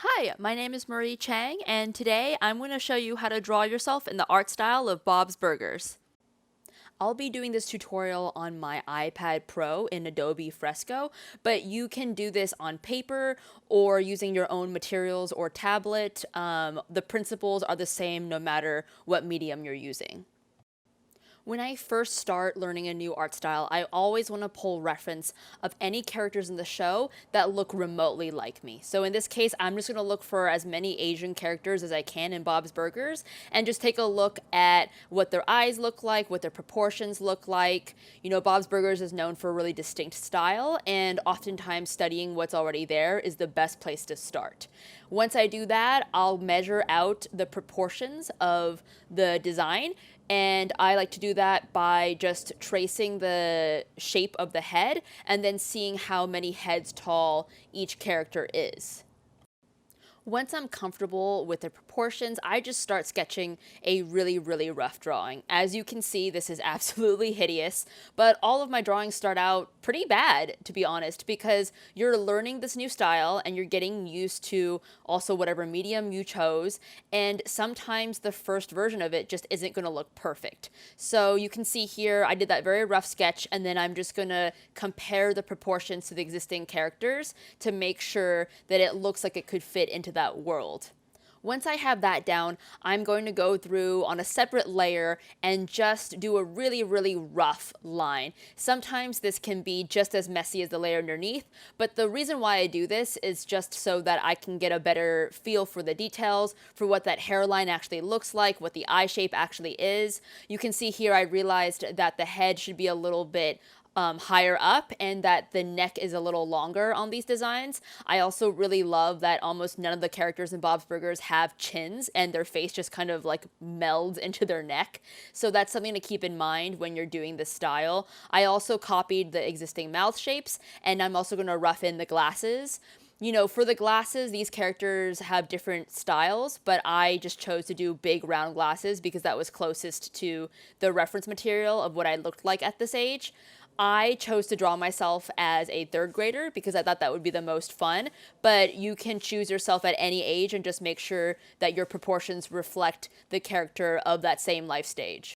Hi, my name is Marie Chang, and today I'm going to show you how to draw yourself in the art style of Bob's Burgers. I'll be doing this tutorial on my iPad Pro in Adobe Fresco, but you can do this on paper or using your own materials or tablet. The principles are the same no matter what medium you're using. When I first start learning a new art style, I always want to pull reference of any characters in the show that look remotely like me. So in this case, I'm just going to look for as many Asian characters as I can in Bob's Burgers and just take a look at what their eyes look like, what their proportions look like. Bob's Burgers is known for a really distinct style, and oftentimes studying what's already there is the best place to start. Once I do that, I'll measure out the proportions of the design. And I like to do that by just tracing the shape of the head and then seeing how many heads tall each character is. Once I'm comfortable with the proportions, I just start sketching a really rough drawing. As you can see, this is absolutely hideous, but all of my drawings start out pretty bad, to be honest, because you're learning this new style and you're getting used to also whatever medium you chose, and sometimes the first version of it just isn't going to look perfect. So you can see here, I did that very rough sketch, and then I'm just going to compare the proportions to the existing characters to make sure that it looks like it could fit into that world. Once I have that down, I'm going to go through on a separate layer and just do a really rough line. Sometimes this can be just as messy as the layer underneath, but the reason why I do this is just so that I can get a better feel for the details, for what that hairline actually looks like, what the eye shape actually is. You can see here I realized that the head should be a little bit higher up and that the neck is a little longer on these designs. I also really love that almost none of the characters in Bob's Burgers have chins and their face just kind of like melds into their neck. So that's something to keep in mind when you're doing this style. I also copied the existing mouth shapes, and I'm also going to rough in the glasses. For the glasses, these characters have different styles, but I just chose to do big round glasses because that was closest to the reference material of what I looked like at this age. I chose to draw myself as a third grader because I thought that would be the most fun, but you can choose yourself at any age and just make sure that your proportions reflect the character of that same life stage.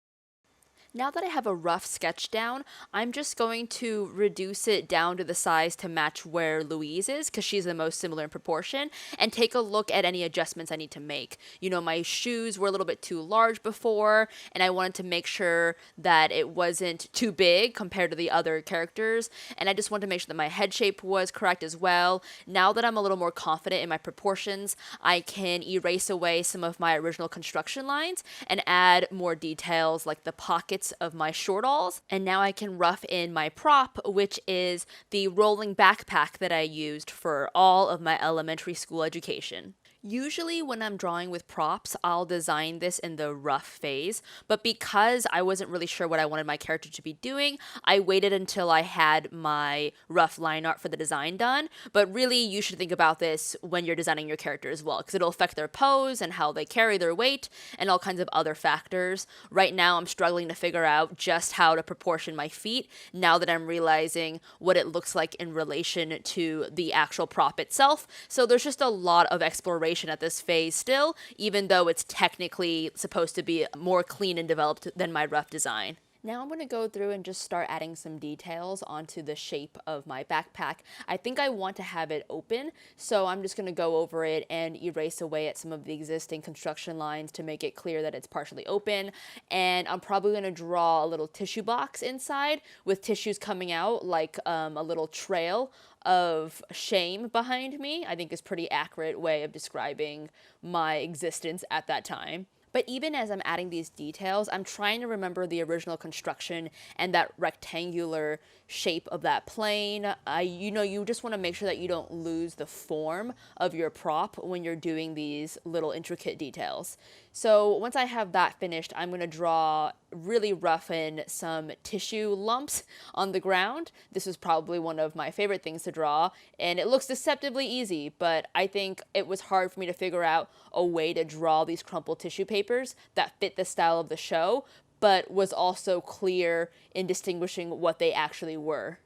Now that I have a rough sketch down, I'm just going to reduce it down to the size to match where Louise is, because she's the most similar in proportion, and take a look at any adjustments I need to make. My shoes were a little bit too large before, and I wanted to make sure that it wasn't too big compared to the other characters, and I just wanted to make sure that my head shape was correct as well. Now that I'm a little more confident in my proportions, I can erase away some of my original construction lines and add more details like the pockets of my shortalls, and now I can rough in my prop, which is the rolling backpack that I used for all of my elementary school education. Usually when I'm drawing with props, I'll design this in the rough phase, but because I wasn't really sure what I wanted my character to be doing, I waited until I had my rough line art for the design done. But really, you should think about this when you're designing your character as well, because it'll affect their pose and how they carry their weight and all kinds of other factors. Right now, I'm struggling to figure out just how to proportion my feet now that I'm realizing what it looks like in relation to the actual prop itself. So there's just a lot of exploration at this phase still, even though it's technically supposed to be more clean and developed than my rough design. Now I'm going to go through and just start adding some details onto the shape of my backpack. I think I want to have it open, so I'm just going to go over it and erase away at some of the existing construction lines to make it clear that it's partially open. And I'm probably going to draw a little tissue box inside with tissues coming out like a little trail of shame behind me. I think is a pretty accurate way of describing my existence at that time. But even as I'm adding these details, I'm trying to remember the original construction and that rectangular shape of that plane. You just want to make sure that you don't lose the form of your prop when you're doing these little intricate details. So once I have that finished, I'm going to draw really rough in some tissue lumps on the ground. This was probably one of my favorite things to draw, and it looks deceptively easy, but I think it was hard for me to figure out a way to draw these crumpled tissue papers that fit the style of the show, but was also clear in distinguishing what they actually were.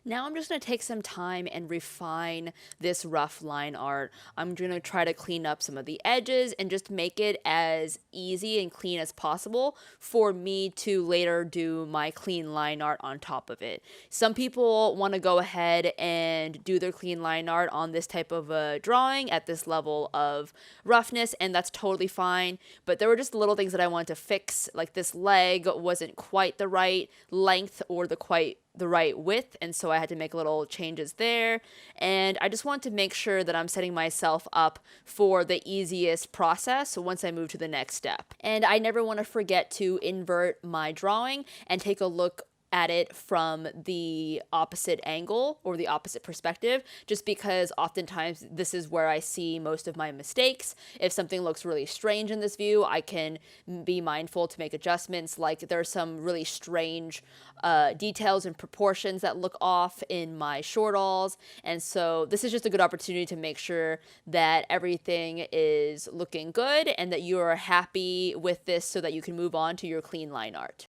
Now I'm just going to take some time and refine this rough line art. I'm going to try to clean up some of the edges and just make it as easy and clean as possible for me to later do my clean line art on top of it. Some people want to go ahead and do their clean line art on this type of a drawing at this level of roughness, and that's totally fine. But there were just little things that I wanted to fix, like this leg wasn't quite the right length or the right width, and so I had to make little changes there. And I just want to make sure that I'm setting myself up for the easiest process once I move to the next step. And I never want to forget to invert my drawing and take a look at it from the opposite angle or the opposite perspective, just because oftentimes this is where I see most of my mistakes. If something looks really strange in this view, I can be mindful to make adjustments. Like there's some really strange details and proportions that look off in my short alls, and so this is just a good opportunity to make sure that everything is looking good and that you are happy with this so that you can move on to your clean line art.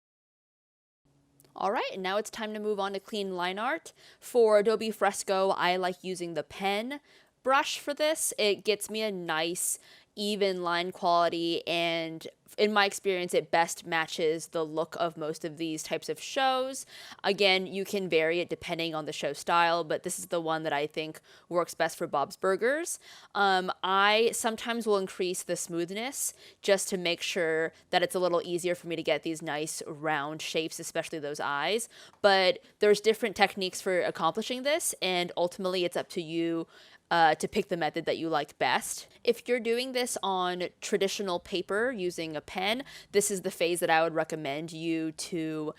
All right, and now it's time to move on to clean line art. For Adobe Fresco, I like using the pen brush for this. It gets me a nice even line quality, and in my experience it best matches the look of most of these types of shows. Again, you can vary it depending on the show style, but this is the one that I think works best for Bob's Burgers. I sometimes will increase the smoothness just to make sure that it's a little easier for me to get these nice round shapes, especially those eyes. But there's different techniques for accomplishing this, and ultimately it's up to you to pick the method that you like best. If you're doing this on traditional paper using a pen, this is the phase that I would recommend you to,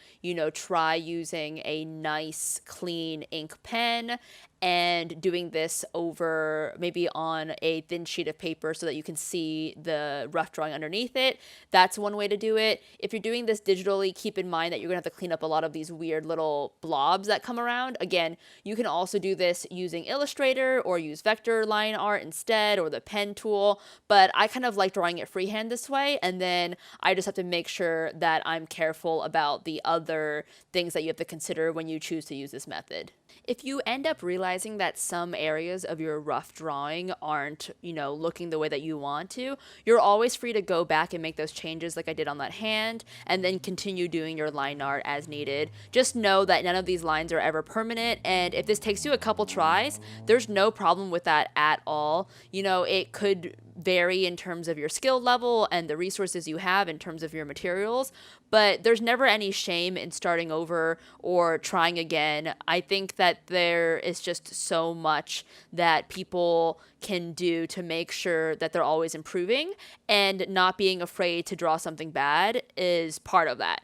try using a nice clean ink pen and doing this over maybe on a thin sheet of paper so that you can see the rough drawing underneath it. That's one way to do it. If you're doing this digitally, keep in mind that you're gonna have to clean up a lot of these weird little blobs that come around. Again, you can also do this using Illustrator or use vector line art instead, or the pen tool, but I kind of like drawing it freehand this way, and then I just have to make sure that I'm careful about the other things that you have to consider when you choose to use this method. If you end up realizing that some areas of your rough drawing aren't, looking the way that you want to, you're always free to go back and make those changes like I did on that hand, and then continue doing your line art as needed. Just know that none of these lines are ever permanent, and if this takes you a couple tries, there's no problem with that at all. It could vary in terms of your skill level and the resources you have in terms of your materials, but there's never any shame in starting over or trying again. I think that there is just so much that people can do to make sure that they're always improving, and not being afraid to draw something bad is part of that.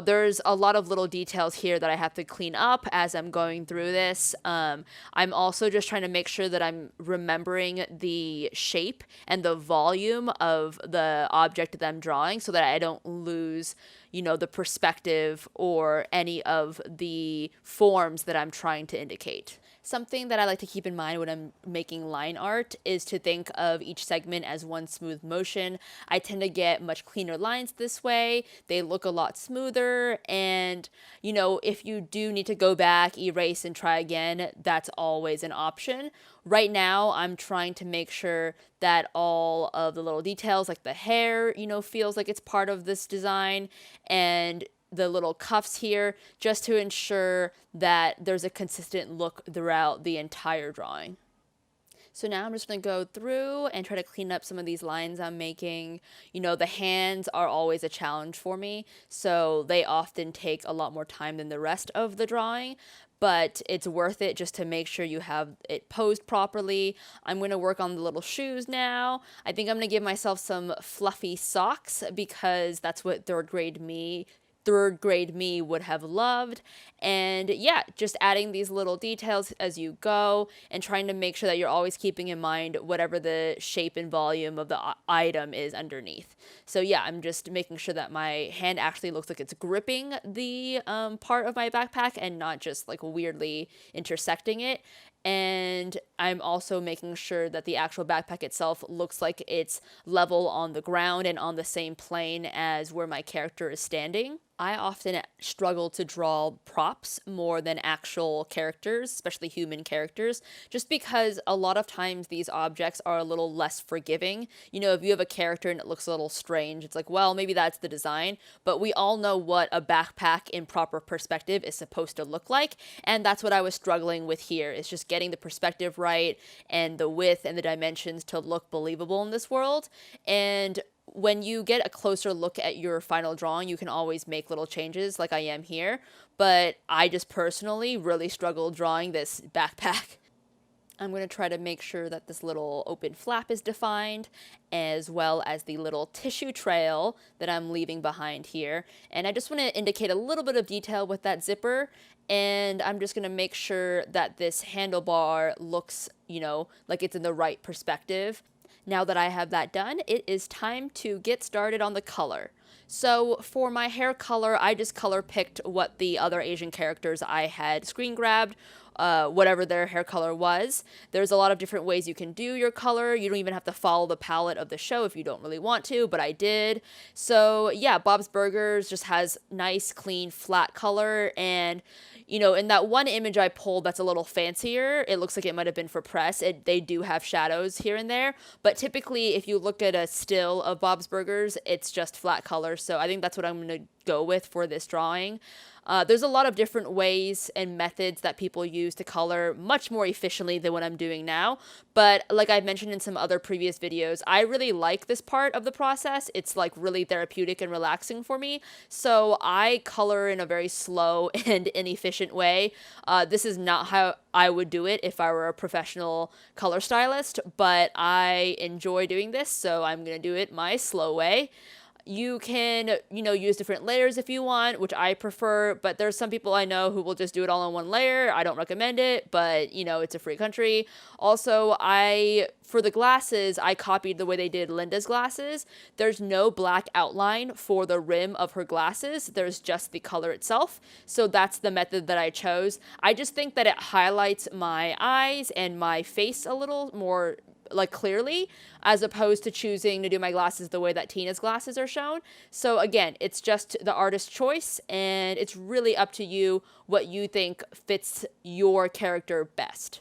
There's a lot of little details here that I have to clean up as I'm going through this. I'm also just trying to make sure that I'm remembering the shape and the volume of the object that I'm drawing so that I don't lose, the perspective or any of the forms that I'm trying to indicate. Something that I like to keep in mind when I'm making line art is to think of each segment as one smooth motion. I tend to get much cleaner lines this way. They look a lot smoother, and if you do need to go back, erase, and try again, that's always an option. Right now, I'm trying to make sure that all of the little details, like the hair, feels like it's part of this design, and the little cuffs here, just to ensure that there's a consistent look throughout the entire drawing. So now I'm just going to go through and try to clean up some of these lines I'm making. The hands are always a challenge for me, so they often take a lot more time than the rest of the drawing, but it's worth it just to make sure you have it posed properly. I'm going to work on the little shoes now. I think I'm going to give myself some fluffy socks because that's what third grade me would have loved. And yeah, just adding these little details as you go and trying to make sure that you're always keeping in mind whatever the shape and volume of the item is underneath. So yeah, I'm just making sure that my hand actually looks like it's gripping the part of my backpack and not just like weirdly intersecting it. and I'm also making sure that the actual backpack itself looks like it's level on the ground and on the same plane as where my character is standing. I often struggle to draw props more than actual characters, especially human characters, just because a lot of times these objects are a little less forgiving. You know, if you have a character and it looks a little strange, it's like, well, maybe that's the design, but we all know what a backpack in proper perspective is supposed to look like, and that's what I was struggling with here, is just getting the perspective right and the width and the dimensions to look believable in this world. And when you get a closer look at your final drawing, you can always make little changes like I am here, but I just personally really struggled drawing this backpack. I'm going to try to make sure that this little open flap is defined, as well as the little tissue trail that I'm leaving behind here. And I just want to indicate a little bit of detail with that zipper, and I'm just going to make sure that this handlebar looks, you know, like it's in the right perspective. Now that I have that done, it is time to get started on the color. So for my hair color, I just color picked what the other Asian characters I had screen grabbed, whatever their hair color was. There's a lot of different ways you can do your color. You don't even have to follow the palette of the show if you don't really want to, but I did. So yeah, Bob's Burgers just has nice, clean, flat color, and you know, in that one image I pulled that's a little fancier, it looks like it might have been for press. They do have shadows here and there, but typically if you look at a still of Bob's Burgers, it's just flat color. So I think that's what I'm going to go with for this drawing. There's a lot of different ways and methods that people use to color much more efficiently than what I'm doing now. But like I mentioned in some other previous videos, I really like this part of the process. It's like really therapeutic and relaxing for me. So I color in a very slow and inefficient way. This is not how I would do it if I were a professional color stylist, but I enjoy doing this, so I'm going to do it my slow way. You can, you know, use different layers if you want, which I prefer, but there's some people I know who will just do it all in one layer. I don't recommend it, but, you know, it's a free country. Also, for the glasses, I copied the way they did Linda's glasses. There's no black outline for the rim of her glasses. There's just the color itself. So that's the method that I chose. I just think that it highlights my eyes and my face a little more like clearly, as opposed to choosing to do my glasses the way that Tina's glasses are shown. So again, it's just the artist's choice, and it's really up to you what you think fits your character best.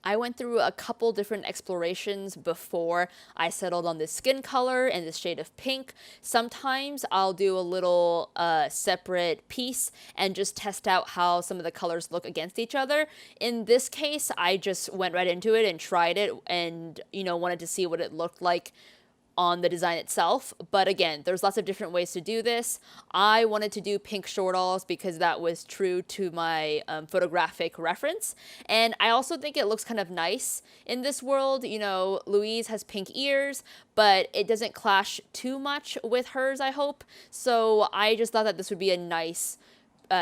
I went through a couple different explorations before I settled on this skin color and this shade of pink. Sometimes I'll do a little separate piece and just test out how some of the colors look against each other. In this case, I just went right into it and tried it and, you know, wanted to see what it looked like on the design itself. But again, there's lots of different ways to do this. I wanted to do pink shortalls because that was true to my photographic reference. And I also think it looks kind of nice in this world. You know, Louise has pink ears, but it doesn't clash too much with hers, I hope. So I just thought that this would be a nice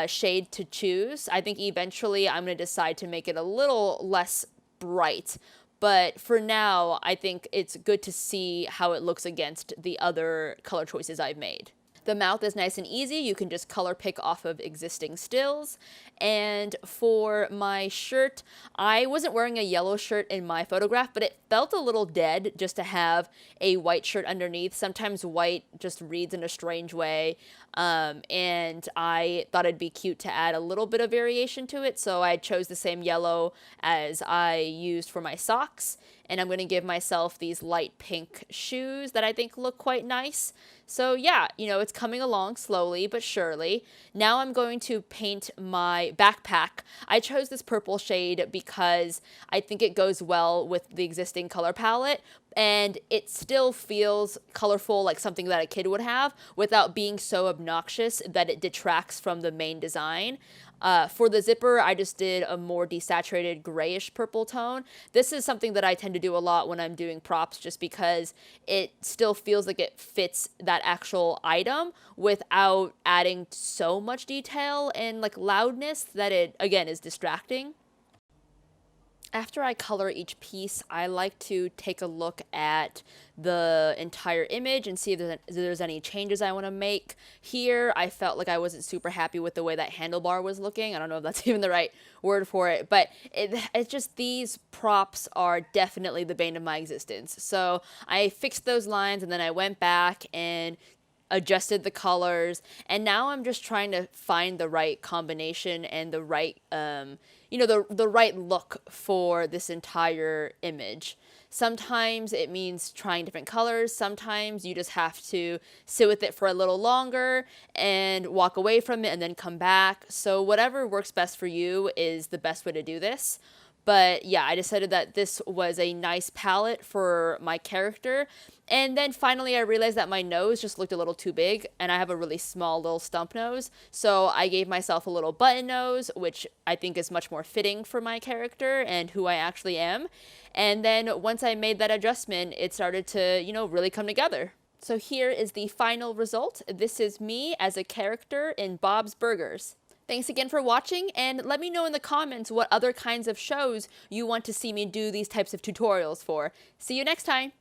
shade to choose. I think eventually I'm going to decide to make it a little less bright. But for now, I think it's good to see how it looks against the other color choices I've made. The mouth is nice and easy. You can just color pick off of existing stills. And for my shirt, I wasn't wearing a yellow shirt in my photograph, but it felt a little dead just to have a white shirt underneath. Sometimes white just reads in a strange way. And I thought it'd be cute to add a little bit of variation to it. So I chose the same yellow as I used for my socks. And I'm going to give myself these light pink shoes that I think look quite nice. So yeah, you know, it's coming along slowly but surely. Now I'm going to paint my backpack. I chose this purple shade because I think it goes well with the existing color palette, and it still feels colorful like something that a kid would have without being so obnoxious that it detracts from the main design. For the zipper, I just did a more desaturated grayish purple tone. This is something that I tend to do a lot when I'm doing props just because it still feels like it fits that actual item without adding so much detail and like loudness that it, again, is distracting. After I color each piece, I like to take a look at the entire image and see if there's any changes I want to make. Here, I felt like I wasn't super happy with the way that handlebar was looking. I don't know if that's even the right word for it, but it's just these props are definitely the bane of my existence. So I fixed those lines and then I went back and adjusted the colors, and now I'm just trying to find the right combination and the right the right look for this entire image. Sometimes it means trying different colors. Sometimes you just have to sit with it for a little longer and walk away from it and then come back. So whatever works best for you is the best way to do this. But yeah, I decided that this was a nice palette for my character. And then finally, I realized that my nose just looked a little too big, and I have a really small little stump nose. So I gave myself a little button nose, which I think is much more fitting for my character and who I actually am. And then once I made that adjustment, it started to, really come together. So here is the final result. This is me as a character in Bob's Burgers. Thanks again for watching, and let me know in the comments what other kinds of shows you want to see me do these types of tutorials for. See you next time!